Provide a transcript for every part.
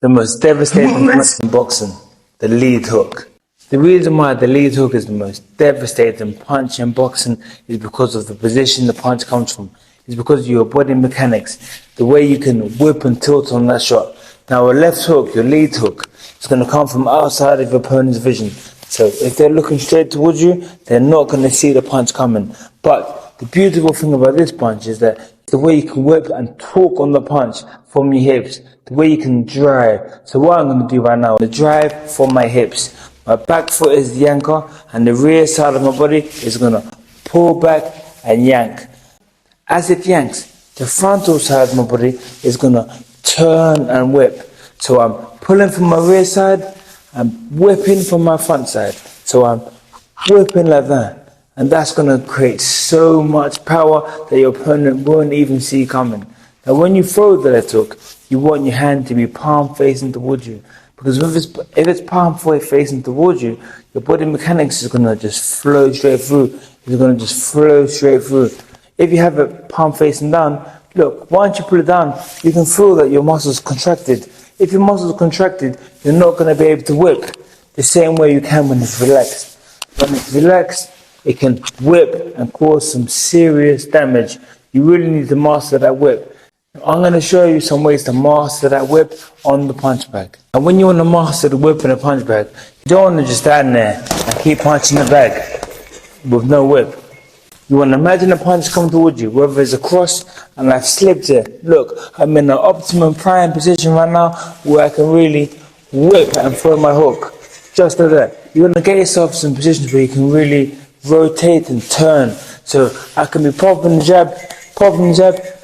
The most devastating punch in boxing, the lead hook. The reason why the lead hook is the most devastating punch in boxing is because of the position the punch comes from. It's because of your body mechanics, the way you can whip and tilt on that shot. Now a left hook, your lead hook, is going to come from outside of your opponent's vision. So if they're looking straight towards you, they're not going to see the punch coming. But the beautiful thing about this punch is that the way you can whip and torque on the punch from your hips, the way you can drive. So what I'm going to do right now, the drive from my hips. My back foot is the anchor and the rear side of my body is going to pull back and yank. As it yanks, the frontal side of my body is going to turn and whip. So I'm pulling from my rear side, I'm whipping from my front side. So I'm whipping like that. And that's going to create so much power that your opponent won't even see coming. Now when you throw the left hook, you want your hand to be palm facing towards you. Because if it's palm facing towards you, your body mechanics is going to just flow straight through. It's going to just flow straight through. If you have it palm facing down, look, once you pull it down, you can feel that your muscles contracted. If your muscles are contracted, you're not going to be able to whip the same way you can when it's relaxed. When it's relaxed, it can whip and cause some serious damage. You really need to master that whip. I'm going to show you some ways to master that whip on the punch bag. And when you want to master the whip in a punch bag, you don't want to just stand there and keep punching the bag with no whip. You want to imagine a punch come towards you, whether it's a cross and I've slipped it. Look, I'm in an optimum prime position right now where I can really whip and throw my hook. Just like that. You want to get yourself in positions where you can really rotate and turn. So I can be popping the jab,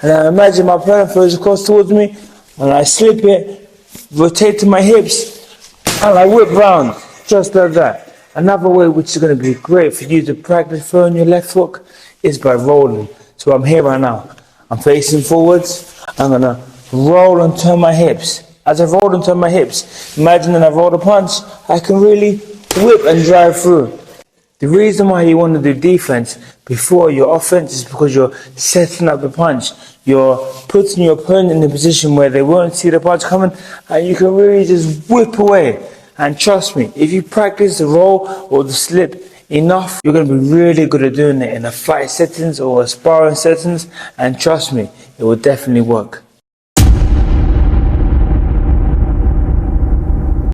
and I imagine my opponent throws across towards me, and I slip it, rotate to my hips, and I whip round, just like that. Another way which is going to be great for you to practice throwing your left hook is by rolling. So I'm here right now. I'm facing forwards. I'm going to roll and turn my hips. As I roll and turn my hips, imagine when I roll the punch, I can really whip and drive through. The reason why you want to do defense before your offense is because you're setting up the punch. You're putting your opponent in a position where they won't see the punch coming and you can really just whip away. And trust me, if you practice the roll or the slip enough, you're going to be really good at doing it in a fight settings or a sparring settings, and trust me, it will definitely work.